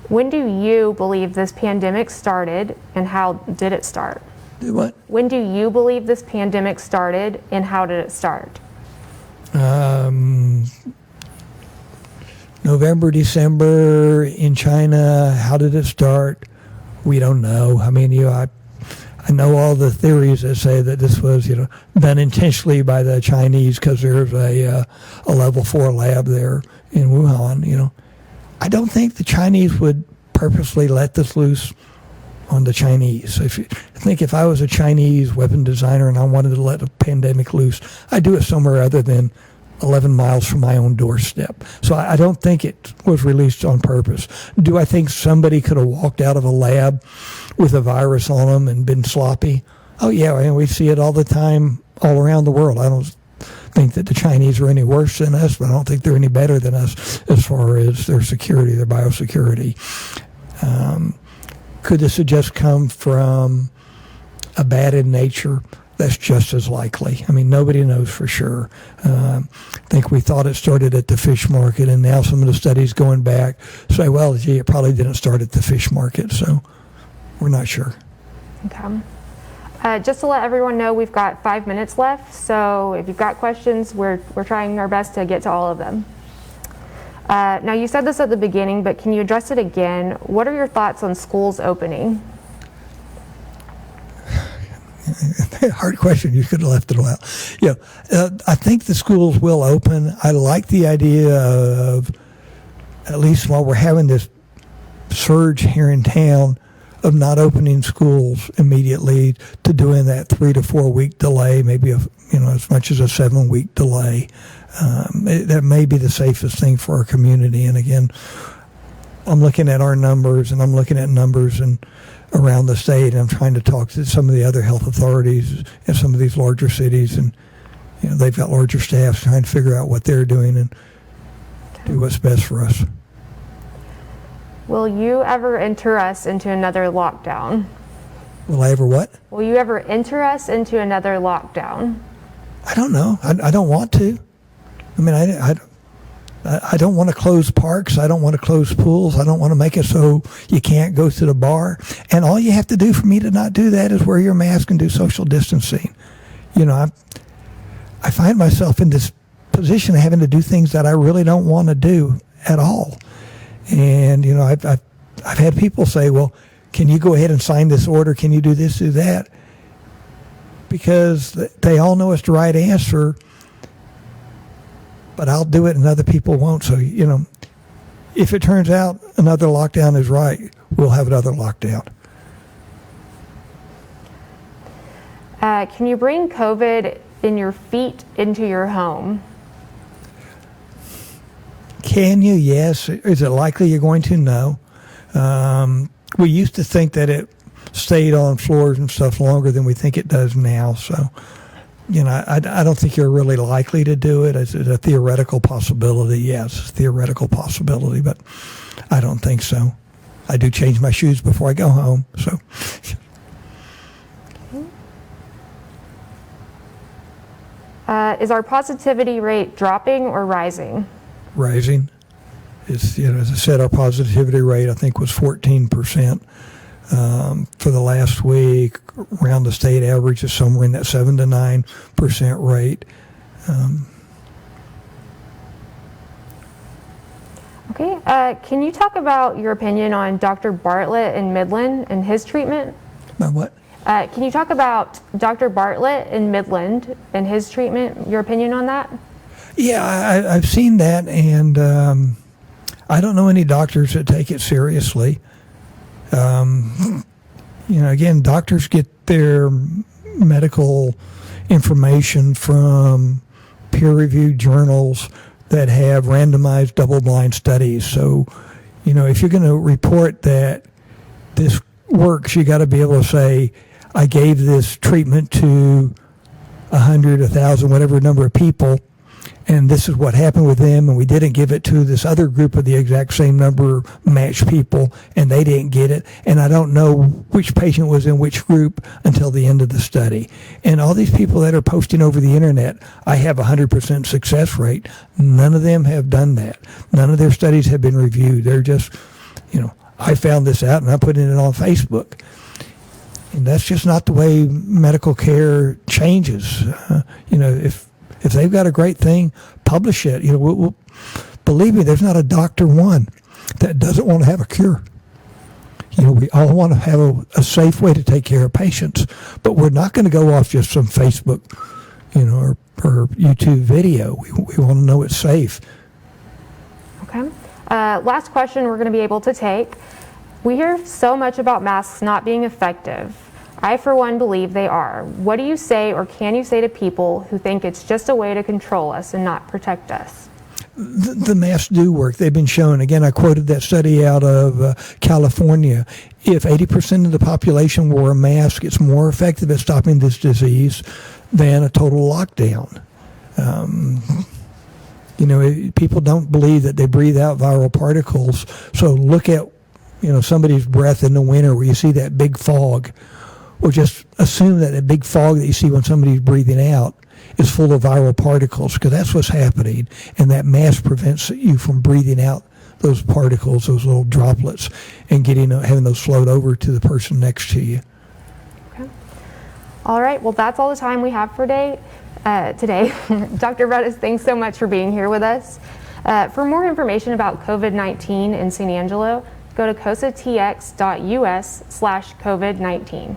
When do you believe this pandemic started, and how did it start? Do what? When do you believe this pandemic started, and how did it start? November, December in China. How did it start? We don't know. I mean, I know all the theories that say that this was, done intentionally by the Chinese because there's a level 4 lab there in Wuhan. I don't think the Chinese would purposely let this loose on the Chinese. I think if I was a Chinese weapon designer and I wanted to let a pandemic loose, I'd do it somewhere other than 11 miles from my own doorstep. So I don't think it was released on purpose. Do I think somebody could have walked out of a lab with a virus on them and been sloppy? Oh, yeah, we see it all the time all around the world. I don't think that the Chinese are any worse than us, but I don't think they're any better than us as far as their security, their biosecurity. Could this have just come from a bad in nature? That's just as likely. I mean, nobody knows for sure. I think we thought it started at the fish market, and now some of the studies going back say, well, gee, it probably didn't start at the fish market, so we're not sure. Okay. Just to let everyone know, we've got 5 minutes left, so if you've got questions, we're trying our best to get to all of them. Now, you said this at the beginning, but can you address it again? What are your thoughts on schools opening? Hard question. You could have left it a while. I think the schools will open. I like the idea of, at least while we're having this surge here in town, of not opening schools immediately to doing that 3 to 4 week delay, maybe as much as a 7 week delay. That may be the safest thing for our community. And again, I'm looking at our numbers, and I'm looking at numbers around the state, and I'm trying to talk to some of the other health authorities in some of these larger cities, and they've got larger staffs trying to figure out what they're doing and do what's best for us. Will you ever enter us into another lockdown? Will I ever what? Will you ever enter us into another lockdown? I don't know. I don't want to. I mean, I don't want to close parks. I don't want to close pools. I don't want to make it so you can't go to the bar. And all you have to do for me to not do that is wear your mask and do social distancing. I find myself in this position of having to do things that I really don't want to do at all. And, I've had people say, well, can you go ahead and sign this order? Can you do this, do that? Because they all know it's the right answer, but I'll do it and other people won't. So, if it turns out another lockdown is right, we'll have another lockdown. Can you bring COVID in your feet into your home? Can you? Yes. Is it likely you're going to? No. We used to think that it stayed on floors and stuff longer than we think it does now. So, I don't think you're really likely to do it. It's a theoretical possibility. Yes, theoretical possibility, but I don't think so. I do change my shoes before I go home. So. Is our positivity rate dropping or rising? Rising. It's, as I said, our positivity rate, I think, was 14% For the last week, around the state average is somewhere in that 7 to 9% rate. Okay, can you talk about your opinion on Dr. Bartlett in Midland and his treatment? About what? Can you talk about Dr. Bartlett in Midland and his treatment, your opinion on that? Yeah, I've seen that, and I don't know any doctors that take it seriously. Again, doctors get their medical information from peer-reviewed journals that have randomized double-blind studies. So, if you're going to report that this works, you got to be able to say, I gave this treatment to 100, 1,000, whatever number of people, and this is what happened with them, and we didn't give it to this other group of the exact same number of matched people, and they didn't get it, and I don't know which patient was in which group until the end of the study. And all these people that are posting over the internet, I have a 100% success rate. None of them have done that. None of their studies have been reviewed. They're just, I found this out and I'm putting it on Facebook. And that's just not the way medical care changes. If they've got a great thing, publish it. Believe me, there's not a doctor one that doesn't want to have a cure. We all want to have a safe way to take care of patients, but we're not going to go off just some Facebook, or YouTube video. We want to know it's safe. Okay. Last question we're going to be able to take. We hear so much about masks not being effective. I, for one, believe they are. What do you say, or can you say to people who think it's just a way to control us and not protect us? The masks do work. They've been shown. Again, I quoted that study out of California. If 80% of the population wore a mask, it's more effective at stopping this disease than a total lockdown. People don't believe that they breathe out viral particles. So look at, somebody's breath in the winter where you see that big fog. Or just assume that the big fog that you see when somebody's breathing out is full of viral particles, because that's what's happening. And that mask prevents you from breathing out those particles, those little droplets, and having those float over to the person next to you. Okay. All right. Well, that's all the time we have for today. Dr. Vretis, thanks so much for being here with us. For more information about COVID-19 in San Angelo, go to cosatx.us/COVID-19.